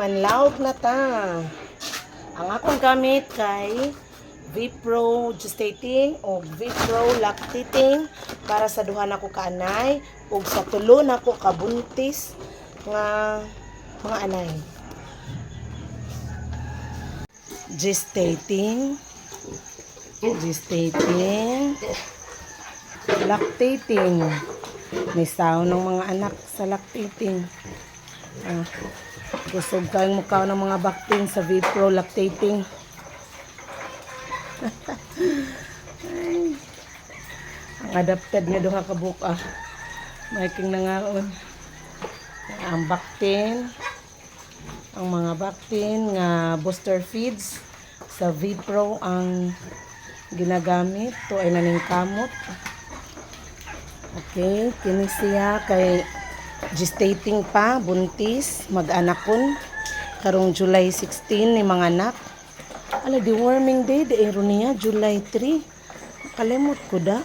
manlawg na ta. Ang akong gamit kay Vipro Gestating o Vipro Lactating para sa duha nako kaanay ug sa tulo nako kabuntis nga mga anay. Gestating, lactating. May saw ng mga anak sa lactating. Kusog kayong mukha ng mga bakting sa Vipro Lactating. Ang adapted nga duha ka buka. May king nangaon. Ang baktin, ang mga baktin nga booster feeds sa Vipro ang ginagamit. Ito ay naningkamot. Okay, kini siya kay gestating pa, buntis, mag-anakon. Karong July 16 ni mga anak. Ala, di warming day, di niya, July 3. Nakalimot ko da.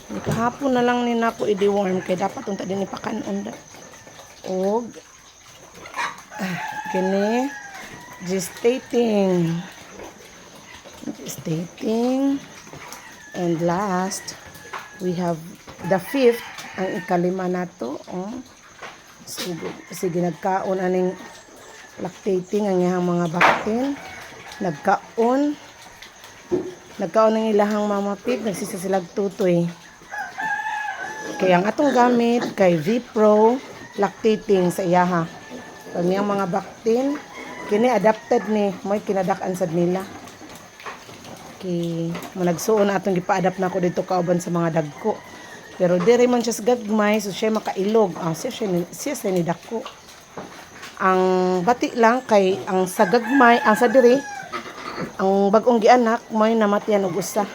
Di kahapon na lang ni nako i-deworm kay dapat unta din ipakanon da. Og kini gestating. And last, we have the fifth, ang ikalima nato. So, sige, nagkaon aning lactating ang iyang mga baktin. Nagkaon ng ilahang mama pig, nagsisisilag tutoy. Kaya ang atong gamit kay Vipro Lactating sa iyaha. Ang iyang mga baktin, kini adapted ni, may kinadak-an sad nila. Okay, managsuon na atong gipa-adapt na ako dito kauban sa mga dagko. Pero diri man siya gagmay, so siya makailog. Siya ni dako. Ang bati lang kay ang sa gagmay, ang sa diri, ang bagong gianak may namatyan og usa.